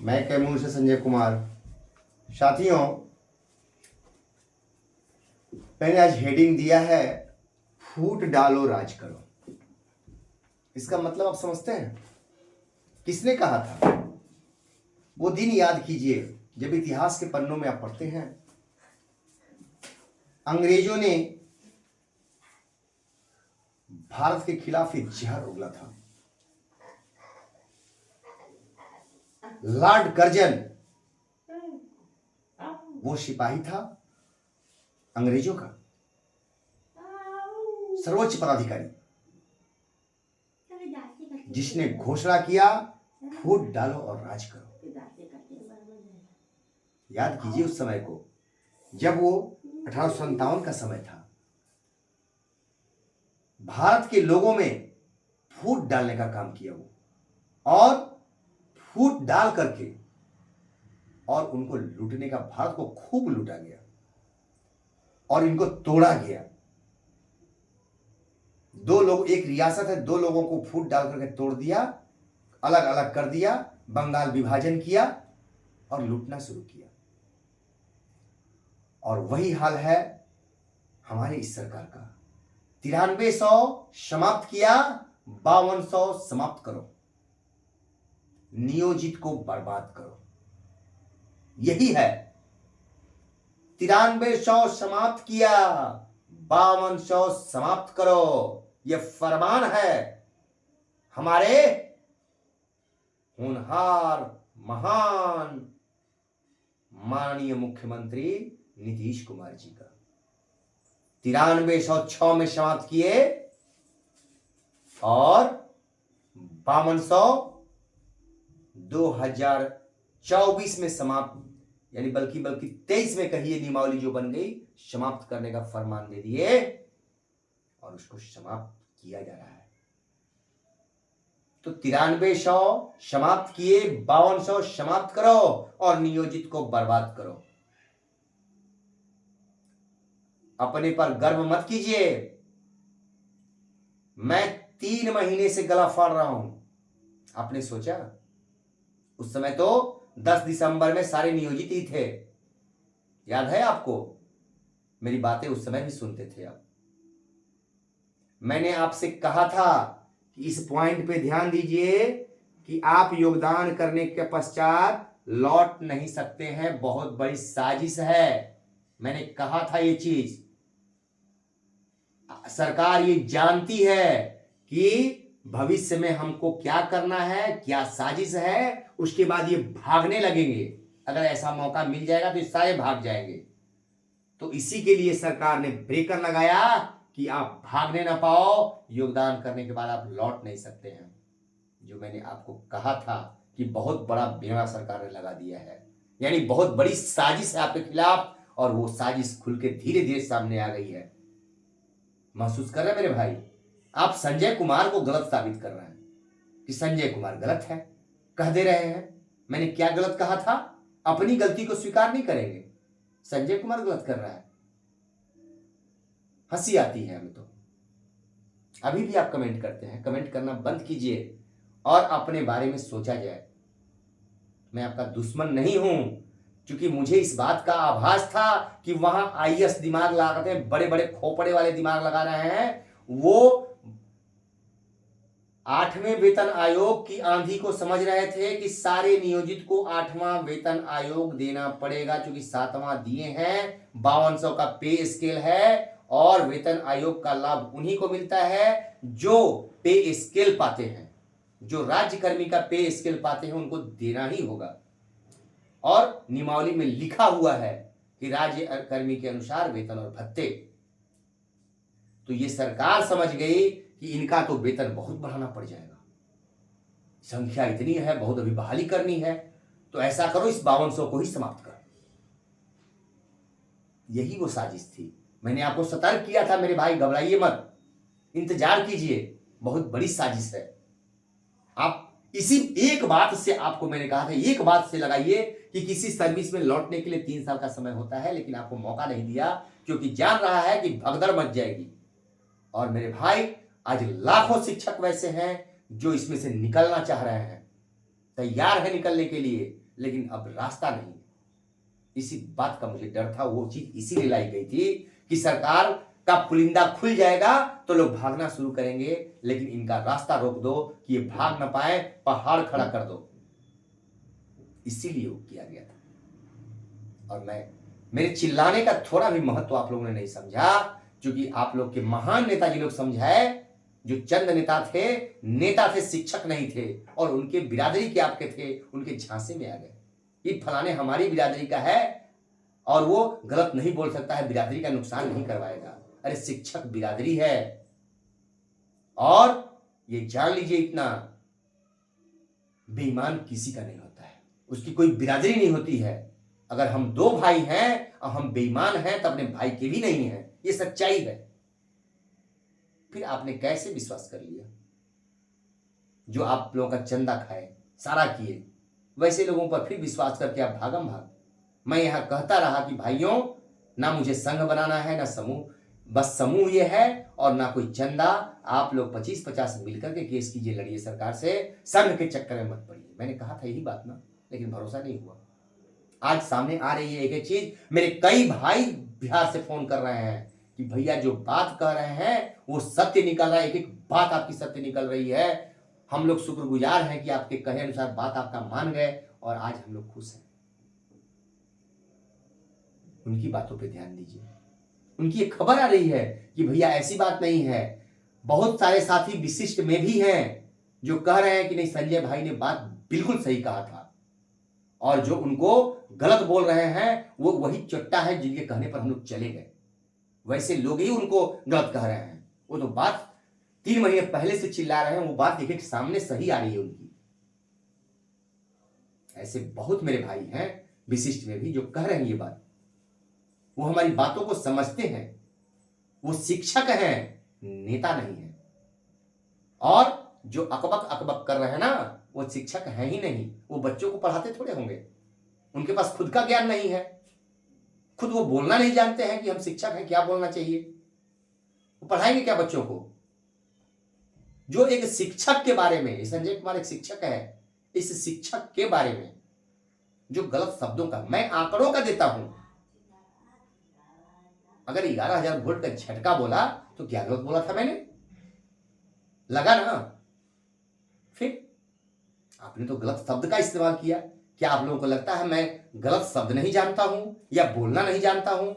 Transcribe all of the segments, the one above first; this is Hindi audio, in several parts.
मैं कैमूर से संजय कुमार। साथियों, मैंने आज हेडिंग दिया है फूट डालो राज करो। इसका मतलब आप समझते हैं? किसने कहा था? वो दिन याद कीजिए जब इतिहास के पन्नों में आप पढ़ते हैं अंग्रेजों ने भारत के खिलाफ एक जहर उगला था। लॉर्ड कर्जन वो सिपाही था अंग्रेजों का, सर्वोच्च पदाधिकारी, जिसने घोषणा किया फूट डालो और राज करो। याद कीजिए उस समय को, जब वो 1857 का समय था। भारत के लोगों में फूट डालने का काम किया वो, और फूट डाल करके और उनको लूटने का, भारत को खूब लूटा गया और इनको तोड़ा गया। दो लोग, एक रियासत है, दो लोगों को फूट डाल करके तोड़ दिया, अलग अलग कर दिया, बंगाल विभाजन किया और लूटना शुरू किया। और वही हाल है हमारी इस सरकार का। 9300 समाप्त किया, 5200 समाप्त करो, नियोजित को बर्बाद करो। यही है। 9300 समाप्त किया, 5200 समाप्त करो। यह फरमान है हमारे होनहार महान माननीय मुख्यमंत्री नीतीश कुमार जी का। 9306 में समाप्त किए और 5200 2024 में समाप्त, यानी बल्कि 23 में कहिए, नियमावली जो बन गई, समाप्त करने का फरमान दे दिए और उसको समाप्त किया जा रहा है। तो 9300 समाप्त किए, 5200 समाप्त करो और नियोजित को बर्बाद करो। अपने पर गर्व मत कीजिए। मैं 3 महीने से गला फाड़ रहा हूं। आपने सोचा? उस समय तो 10 दिसंबर में सारे नियोजित ही थे। याद है आपको? मेरी बातें उस समय भी सुनते थे आप। मैंने आपसे कहा था कि इस पॉइंट पे ध्यान दीजिए कि आप योगदान करने के पश्चात लौट नहीं सकते हैं। बहुत बड़ी साजिश है। मैंने कहा था ये चीज। सरकार ये जानती है कि भविष्य में हमको क्या करना है, क्या साजिश है। उसके बाद ये भागने लगेंगे। अगर ऐसा मौका मिल जाएगा तो ये सारे भाग जाएंगे। तो इसी के लिए सरकार ने ब्रेकर लगाया कि आप भागने ना पाओ। योगदान करने के बाद आप लौट नहीं सकते हैं। जो मैंने आपको कहा था कि बहुत बड़ा बेड़ा सरकार ने लगा दिया है, यानी बहुत बड़ी साजिश है आपके खिलाफ, और वो साजिश खुल के धीरे धीरे सामने आ गई है। महसूस कर रहे हैं मेरे भाई? आप संजय कुमार को गलत साबित कर रहे हैं कि संजय कुमार गलत है, कह दे रहे हैं। मैंने क्या गलत कहा था? अपनी गलती को स्वीकार नहीं करेंगे। संजय कुमार गलत कर रहा है। हंसी आती है हमें तो। अभी भी आप कमेंट करते हैं। कमेंट करना बंद कीजिए और अपने बारे में सोचा जाए। मैं आपका दुश्मन नहीं हूं, क्योंकि मुझे इस बात का आभास था कि वहां आईएएस दिमाग लगाते हैं, बड़े बड़े खोपड़े वाले दिमाग लगा रहे हैं। वो 8वें वेतन आयोग की आंधी को समझ रहे थे कि सारे नियोजित को 8वां वेतन आयोग देना पड़ेगा, क्योंकि 7वां दिए हैं। 5200 का पे स्केल है और वेतन आयोग का लाभ उन्हीं को मिलता है जो पे स्केल पाते हैं। जो राज्यकर्मी का पे स्केल पाते हैं उनको देना ही होगा। और नियमावली में लिखा हुआ है कि राज्य कर्मी के अनुसार वेतन और भत्ते। तो ये सरकार समझ गई कि इनका तो वेतन बहुत बढ़ाना पड़ जाएगा, संख्या इतनी है, बहुत अभी बहाली करनी है, तो ऐसा करो इस 5200 को ही समाप्त कर। यही वो साजिश थी। मैंने आपको सतर्क किया था मेरे भाई, घबराइए मत, इंतजार कीजिए, बहुत बड़ी साजिश है। आप इसी एक बात से, आपको मैंने कहा था, एक बात से लगाइए कि किसी सर्विस में लौटने के लिए 3 साल का समय होता है, लेकिन आपको मौका नहीं दिया, क्योंकि जान रहा है कि भगदड़ मच जाएगी। और मेरे भाई, आज लाखों शिक्षक वैसे हैं जो इसमें से निकलना चाह रहे हैं, तैयार है निकलने के लिए, लेकिन अब रास्ता नहीं। इसी बात का मुझे डर था, वो चीज इसीलिए लाई गई थी कि सरकार का पुलिंदा खुल जाएगा तो लोग भागना शुरू करेंगे, लेकिन इनका रास्ता रोक दो कि ये भाग ना पाए, पहाड़ खड़ा कर दो। इसीलिए वो किया गया था। और मेरे चिल्लाने का थोड़ा भी महत्व आप लोगों ने नहीं समझा, क्योंकि आप लोग के महान नेताजी लोग समझाए, जो चंद नेता थे, शिक्षक नहीं थे, और उनके बिरादरी के आपके थे, उनके झांसे में आ गए। ये फलाने हमारी बिरादरी का है और वो गलत नहीं बोल सकता है, बिरादरी का नुकसान नहीं करवाएगा। अरे शिक्षक बिरादरी है, और ये जान लीजिए, इतना बेईमान किसी का नहीं होता है, उसकी कोई बिरादरी नहीं होती है। अगर हम दो भाई हैं और हम बेईमान हैं तो अपने भाई के भी नहीं हैं, ये सच्चाई है। फिर आपने कैसे विश्वास कर लिया? जो आप लोगों का चंदा खाए, सारा किए, वैसे लोगों पर फिर विश्वास करके आप भागम भाग। मैं यहां कहता रहा कि भाइयों, ना मुझे संघ बनाना है ना समूह, बस समूह ये है, और ना कोई चंदा। आप लोग 25-50 मिलकर के केस कीजिए, लड़िए सरकार से, संघ के चक्कर में मत पड़िए। मैंने कहा था यही बात ना, लेकिन भरोसा नहीं हुआ। आज सामने आ रही है एक एक चीज। मेरे कई भाई बिहार से फोन कर रहे हैं कि भैया जो बात कह रहे हैं वो सत्य निकल रहा है, एक एक बात आपकी सत्य निकल रही है। हम लोग शुक्रगुजार हैं कि आपके कहे अनुसार बात आपका मान गए, और आज हम लोग खुश हैं। उनकी बातों पे ध्यान दीजिए। उनकी एक खबर आ रही है कि भैया ऐसी बात नहीं है। बहुत सारे साथी विशिष्ट में भी हैं जो कह रहे हैं कि नहीं, संजय भाई ने बात बिल्कुल सही कहा था, और जो उनको गलत बोल रहे हैं वो वही चट्टा है जिनके कहने पर हम लोग चले गए। वैसे लोग ही उनको गलत कह रहे हैं। वो तो बात 3 महीने पहले से चिल्ला रहे हैं, वो बात एक एक सामने सही आ रही है उनकी। ऐसे बहुत मेरे भाई हैं विशिष्ट में भी जो कह रहे हैं ये बात। वो हमारी बातों को समझते हैं, वो शिक्षक हैं, नेता नहीं है। और जो अकबक अकबक कर रहे हैं ना, वो शिक्षक हैं ही नहीं। वो बच्चों को पढ़ाते थोड़े होंगे, उनके पास खुद का ज्ञान नहीं है, खुद वो बोलना नहीं जानते हैं कि हम शिक्षक हैं, क्या बोलना चाहिए। वो पढ़ाएंगे क्या बच्चों को? जो एक शिक्षक के बारे में, संजय कुमार एक शिक्षक है, इस शिक्षक के बारे में जो गलत शब्दों का, मैं आंकड़ों का देता हूं। अगर 11,000 वोल्ट का झटका बोला तो क्या गलत बोला था मैंने? लगा ना? फिर आपने तो गलत शब्द का इस्तेमाल किया। क्या आप लोगों को लगता है मैं गलत शब्द नहीं जानता हूं या बोलना नहीं जानता हूं?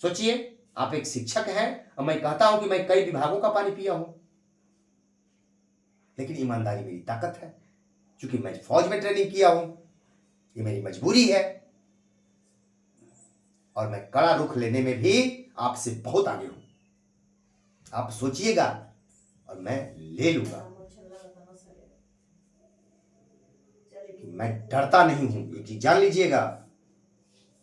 सोचिए, आप एक शिक्षक हैं और मैं कहता हूं कि मैं कई विभागों का पानी पिया हूं, लेकिन ईमानदारी मेरी ताकत है, क्योंकि मैं फौज में ट्रेनिंग किया हूं। ये मेरी मजबूरी है, और मैं कड़ा रुख लेने में भी आपसे बहुत आगे हूं। आप सोचिएगा और मैं ले लूंगा। मैं डरता नहीं हूं, ये चीज जान लीजिएगा।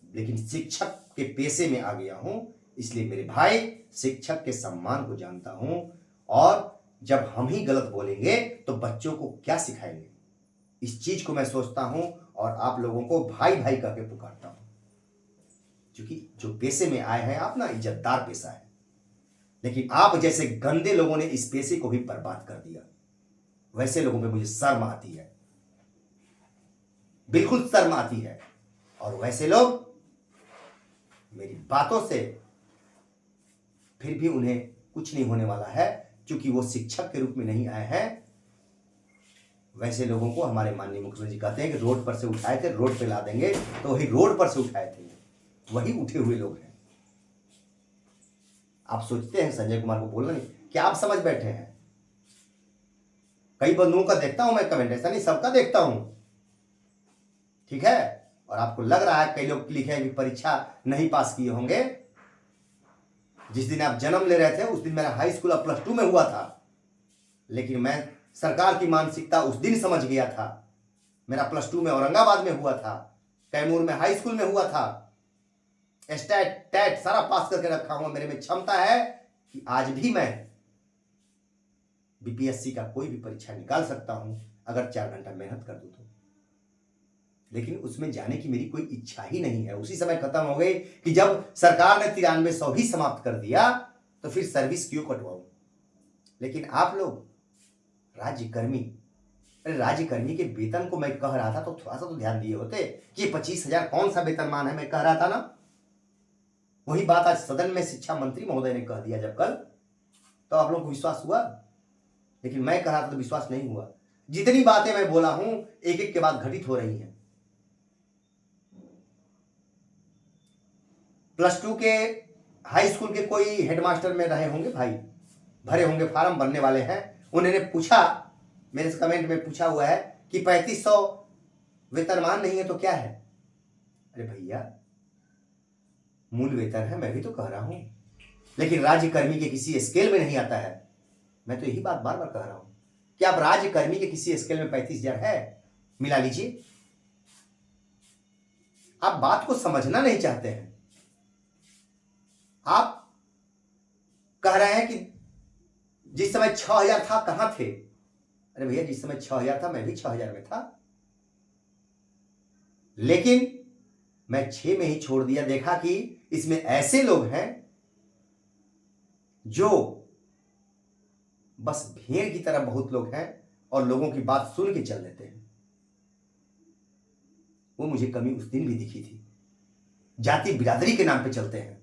लेकिन शिक्षक के पेशे में आ गया हूं, इसलिए मेरे भाई, शिक्षक के सम्मान को जानता हूं। और जब हम ही गलत बोलेंगे तो बच्चों को क्या सिखाएंगे, इस चीज को मैं सोचता हूं, और आप लोगों को भाई भाई करके पुकारता हूं। क्योंकि जो पेशे में आए हैं आप ना, इज्जतदार पेशा है, लेकिन आप जैसे गंदे लोगों ने इस पेशे को भी बर्बाद कर दिया। वैसे लोगों पे मुझे शर्म आती है, बिल्कुल शर्म आती है। और वैसे लोग मेरी बातों से फिर भी उन्हें कुछ नहीं होने वाला है, क्योंकि वो शिक्षक के रूप में नहीं आए हैं। वैसे लोगों को हमारे माननीय मुख्यमंत्री कहते हैं कि रोड पर से उठाए थे रोड पे ला देंगे, तो वही रोड पर से उठाए थे, वही उठे हुए लोग हैं। आप सोचते हैं संजय कुमार को बोलना नहीं, क्या आप समझ बैठे हैं? कई बंधुओं का देखता हूं मैं कमेंट, ऐसा नहीं सबका देखता हूं, ठीक है। और आपको लग रहा है, कई लोग लिखे हैं कि परीक्षा नहीं पास किए होंगे। जिस दिन आप जन्म ले रहे थे उस दिन मेरा हाई स्कूल अब +2 में हुआ था, लेकिन मैं सरकार की मानसिकता उस दिन समझ गया था। मेरा +2 में औरंगाबाद में हुआ था, कैमूर में हाई स्कूल में हुआ था, स्टैट टैट सारा पास करके रखा हूं। मेरे में क्षमता है कि आज भी मैं बीपीएससी का कोई भी परीक्षा निकाल सकता हूं, अगर 4 घंटा मेहनत कर दूं तो। लेकिन उसमें जाने की मेरी कोई इच्छा ही नहीं है। उसी समय खत्म हो गई कि जब सरकार ने 9300 ही समाप्त कर दिया, तो फिर सर्विस क्यों कटवाऊं। लेकिन आप लोग राज्यकर्मी, अरे राज्यकर्मी के वेतन को मैं कह रहा था तो थोड़ा सा तो ध्यान दिए होते कि 25,000 कौन सा वेतनमान है, मैं कह रहा था ना। वही बात आज सदन में शिक्षा मंत्री महोदय ने कह दिया जब कल, तो आप लोगों को विश्वास हुआ, लेकिन मैं कह रहा था तो विश्वास नहीं हुआ। जितनी बातें मैं बोला हूं एक एक के बाद घटित हो रही हैं। +2 के हाई स्कूल के कोई हेडमास्टर में रहे होंगे भाई, भरे होंगे फॉर्म, बनने वाले हैं। उन्होंने पूछा, मेरे कमेंट में पूछा हुआ है कि 3500 वेतनमान नहीं है तो क्या है। अरे भैया मूल वेतन है, मैं भी तो कह रहा हूं, लेकिन राज्यकर्मी के किसी स्केल में नहीं आता है। मैं तो यही बात बार बार कह रहा हूं कि आप राज्यकर्मी के किसी स्केल में 35,000 है, मिला लीजिए। आप बात को समझना नहीं चाहते हैं। आप कह रहे हैं कि जिस समय 6,000 था कहां थे। अरे भैया जिस समय 6,000 था मैं भी 6,000 में था, लेकिन मैं 6 में ही छोड़ दिया। देखा कि इसमें ऐसे लोग हैं जो बस भेड़ की तरह बहुत लोग हैं और लोगों की बात सुन के चल देते हैं। वो मुझे कमी उस दिन भी दिखी थी। जाति बिरादरी के नाम पे चलते हैं।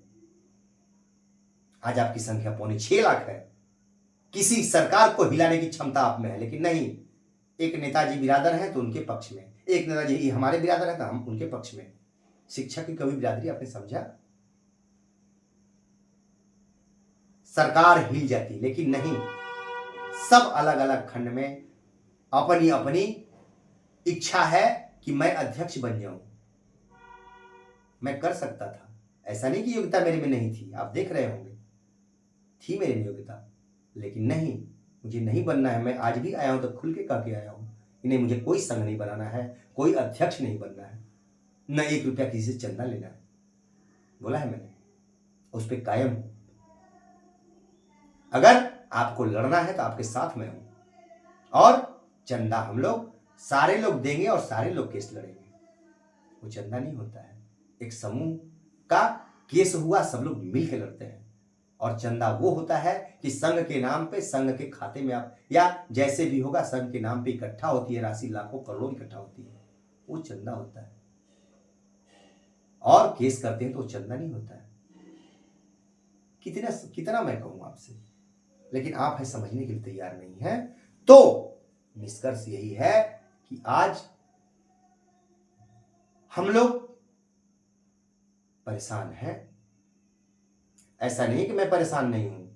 आज आपकी संख्या 6.25 लाख है। किसी सरकार को हिलाने की क्षमता आप में है, लेकिन नहीं, एक नेताजी बिरादर हैं तो उनके पक्ष में, एक नेताजी हमारे बिरादर हैं तो हम उनके पक्ष में। शिक्षा की कभी बिरादरी आपने समझा? सरकार हिल जाती, लेकिन नहीं, सब अलग अलग खंड में अपनी अपनी इच्छा है कि मैं अध्यक्ष बन जाऊं। मैं कर सकता था, ऐसा नहीं कि योग्यता मेरे में नहीं थी, आप देख रहे होंगे थी मेरे में योग्यता, लेकिन नहीं, मुझे नहीं बनना है। मैं आज भी आया हूं तो खुल के कह के आया हूं कि नहीं, मुझे कोई संघ नहीं बनाना है, कोई अध्यक्ष नहीं बनना है, न 1 रुपया किसी से चंदा लेना है। बोला है मैंने, उस पर कायम हूं। अगर आपको लड़ना है तो आपके साथ में हूं, और चंदा हम लोग सारे लोग देंगे और सारे लोग केस लड़ेंगे। वो चंदा नहीं होता है, एक समूह का केस हुआ, सब लोग मिलकर लड़ते हैं। और चंदा वो होता है कि संघ के नाम पे, संघ के खाते में आप, या जैसे भी होगा संघ के नाम पे इकट्ठा होती है राशि, लाखों करोड़ों इकट्ठा होती है, वो चंदा होता है। और केस करते हैं तो चंदा नहीं होता है। कितना कितना मैं कहूं आपसे, लेकिन आप है समझने के लिए तैयार नहीं है। तो निष्कर्ष यही है कि आज हम लोग परेशान हैं। ऐसा नहीं कि मैं परेशान नहीं हूं,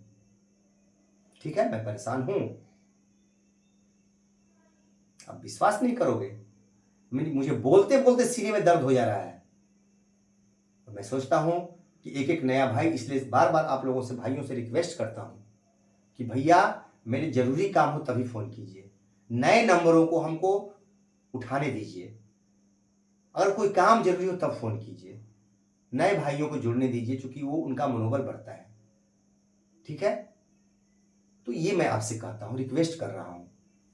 ठीक है, मैं परेशान हूं। आप विश्वास नहीं करोगे, मुझे बोलते बोलते सीने में दर्द हो जा रहा है। तो मैं सोचता हूं कि एक एक नया भाई, इसलिए बार बार आप लोगों से, भाइयों से रिक्वेस्ट करता हूं कि भैया मेरे जरूरी काम हो तभी फोन कीजिए, नए नंबरों को हमको उठाने दीजिए। अगर कोई काम जरूरी हो तब फोन कीजिए, नए भाइयों को जुड़ने दीजिए, क्योंकि वो उनका मनोबल बढ़ता है, ठीक है। तो ये मैं आपसे कहता हूं, रिक्वेस्ट कर रहा हूं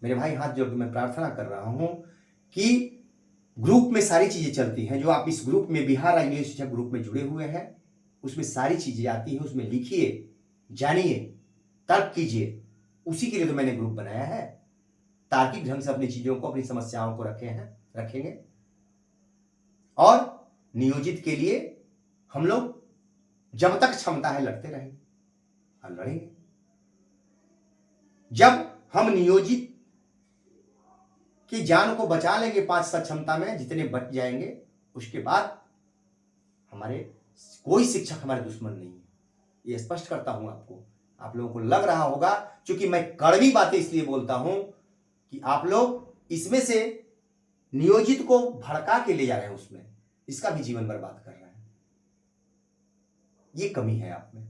मेरे भाई, हाथ जोड़ के मैं प्रार्थना कर रहा हूं कि ग्रुप में सारी चीजें चलती हैं, जो आप इस ग्रुप में, बिहार राजनीतिक शिक्षा ग्रुप में जुड़े हुए हैं, उसमें सारी चीजें आती हैं, उसमें लिखिए, जानिए, तर्क कीजिए। उसी के लिए तो मैंने ग्रुप बनाया है, तार्किक ढंग से अपनी चीजों को, अपनी समस्याओं को रखेंगे। और नियोजित के लिए हम लोग जब तक क्षमता है लड़ते रहेंगे और लड़ेंगे। जब हम नियोजित की जान को बचा लेंगे 5 क्षमता में, जितने बच जाएंगे, उसके बाद हमारे कोई शिक्षक हमारे दुश्मन नहीं है। ये स्पष्ट करता हूं आपको। आप लोगों को लग रहा होगा, क्योंकि मैं कड़वी बातें इसलिए बोलता हूं कि आप लोग इसमें से नियोजित को भड़का के ले जा रहे हैं, उसमें इसका भी जीवन बर्बाद कर रहे हैं। ये कमी है आप में,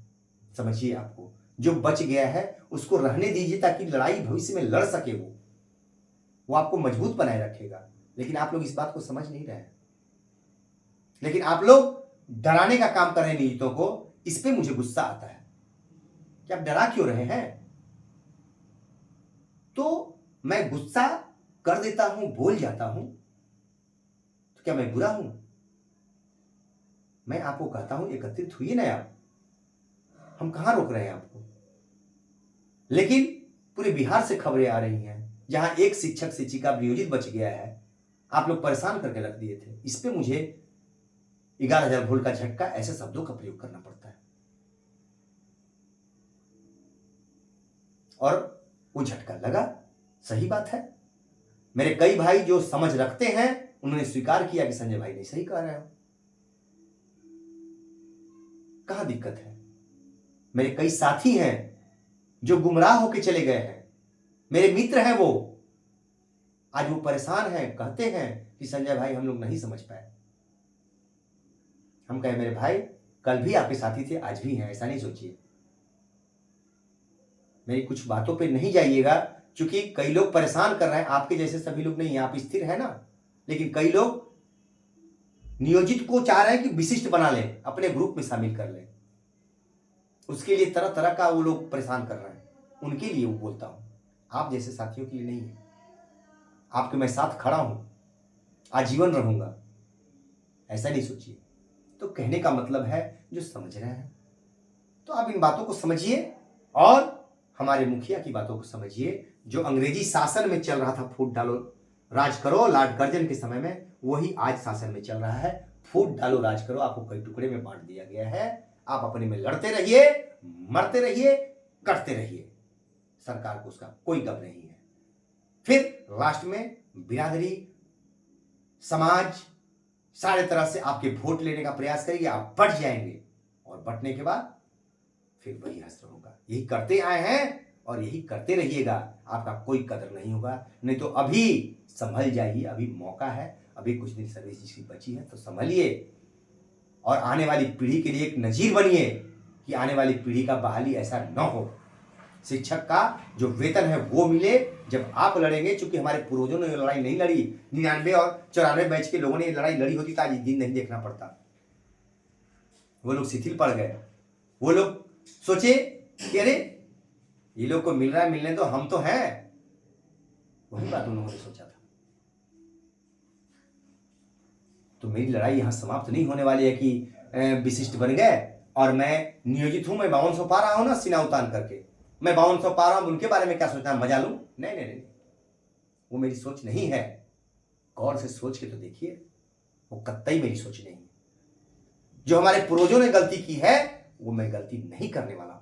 समझिए। आपको जो बच गया है उसको रहने दीजिए, ताकि लड़ाई भविष्य में लड़ सके, वो आपको मजबूत बनाए रखेगा। लेकिन आप लोग इस बात को समझ नहीं रहे हैं, लेकिन आप लोग डराने का काम कर रहे हैं नियोजितों को। इस पे मुझे गुस्सा आता है कि आप डरा क्यों रहे हैं। तो मैं गुस्सा कर देता हूं, बोल जाता हूं, तो क्या मैं बुरा हूं? मैं आपको कहता हूं एकत्रित हुई ना आप, हम कहां रोक रहे हैं आपको। लेकिन पूरे बिहार से खबरें आ रही हैं, जहां एक शिक्षक शिक्षिका नियोजित बच गया है, आप लोग परेशान करके रख दिए थे। इस पे मुझे 11,000 वोल्ट का झटका, ऐसे शब्दों का प्रयोग करना पड़ता है। और वो झटका लगा, सही बात है। मेरे कई भाई जो समझ रखते हैं उन्होंने स्वीकार किया कि संजय भाई नहीं सही कह रहे हो। कहां दिक्कत है? मेरे कई साथी हैं जो गुमराह होकर चले गए हैं, मेरे मित्र हैं, वो आज वो परेशान हैं, कहते हैं कि संजय भाई हम लोग नहीं समझ पाए। हम कहे मेरे भाई कल भी आपके साथी थे, आज भी हैं, ऐसा नहीं सोचिए। मेरी कुछ बातों पे नहीं जाइएगा, क्योंकि कई लोग परेशान कर रहे हैं। आपके जैसे सभी लोग नहीं हैं, आप स्थिर है ना, लेकिन कई लोग नियोजित को चाह रहे हैं कि विशिष्ट बना लें, अपने ग्रुप में शामिल कर लें। उसके लिए तरह तरह का वो लोग परेशान कर रहे हैं, उनके लिए वो बोलता हूं, आप जैसे साथियों के लिए नहीं है। आपके मैं साथ खड़ा हूं, आजीवन रहूंगा, ऐसा नहीं सोचिए। तो कहने का मतलब है जो समझ रहे हैं तो आप इन बातों को समझिए, और हमारे मुखिया की बातों को समझिए। जो अंग्रेजी शासन में चल रहा था, फूट डालो राज करो, लॉर्ड कर्जन के समय में, वही आज शासन में चल रहा है। फूट डालो राज करो, आपको कई टुकड़े में बांट दिया गया है। आप अपने में लड़ते रहिए, मरते रहिए, कटते रहिए, सरकार को उसका कोई गम नहीं है। फिर लास्ट में बिरादरी, समाज सारे तरह से आपके वोट लेने का प्रयास करेंगे, आप बढ़ जाएंगे, और बढ़ने के बाद फिर वही हश्र होगा। यही करते आए हैं और यही करते रहिएगा, आपका कोई कदर नहीं होगा। नहीं तो अभी संभल जाइए, अभी मौका है, अभी कुछ दिन सर्विस जिसकी बची है तो संभलिए, और आने वाली पीढ़ी के लिए एक नजीर बनिए कि आने वाली पीढ़ी का बहाली ऐसा न हो। शिक्षक का जो वेतन है वो मिले जब आप लड़ेंगे, क्योंकि हमारे पूर्वजों ने लड़ाई नहीं लड़ी। 99 और 94 बैच के लोगों ने ये लड़ाई लड़ी होती तो आज दिन नहीं देखना पड़ता। वो लोग शिथिल पड़ गए, वो लोग सोचे कि अरे ये लोग को मिल रहा है, मिलने तो हम तो हैं। वही बात उन्होंने सोचा था। तो मेरी लड़ाई यहां समाप्त नहीं होने वाली है कि विशिष्ट बन गए और मैं नियोजित हूं, मैं 5200 पा रहा हूं ना सीना उतान करके, मैं 5200 पा रहा हूं, उनके बारे में क्या सोचना, मजा लूं? नहीं नहीं नहीं, वो मेरी सोच नहीं है। गौर से सोच के तो देखिए, वो कतई मेरी सोच नहीं है। जो हमारे पूर्वजों ने गलती की है वो मैं गलती नहीं करने वाला हूं।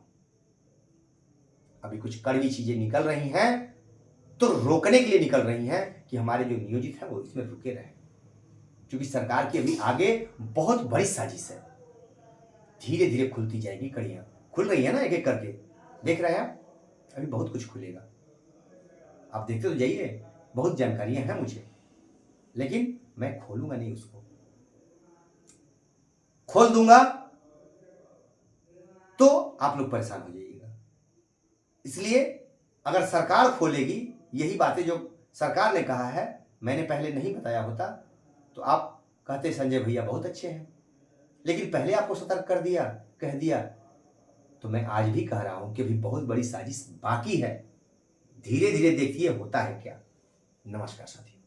अभी कुछ कड़वी चीजें निकल रही हैं तो रोकने के लिए निकल रही हैं कि हमारे जो नियोजित हैं वो इसमें रुके रहें, क्योंकि सरकार की अभी आगे बहुत बड़ी साजिश है। धीरे धीरे खुलती जाएगी कड़ियां, खुल रही है ना एक एक करके, देख रहे हैं आप, अभी बहुत कुछ खुलेगा। आप देखते तो जाइए, बहुत जानकारियां हैं मुझे, लेकिन मैं खोलूंगा नहीं उसको। खोल दूंगा तो आप लोग परेशान हो जाइएगा। इसलिए अगर सरकार खोलेगी, यही बातें जो सरकार ने कहा है मैंने पहले नहीं बताया होता तो आप कहते संजय भैया बहुत अच्छे हैं, लेकिन पहले आपको सतर्क कर दिया, कह दिया। तो मैं आज भी कह रहा हूं कि अभी बहुत बड़ी साजिश बाकी है। धीरे धीरे देखिए होता है क्या। नमस्कार साथियों।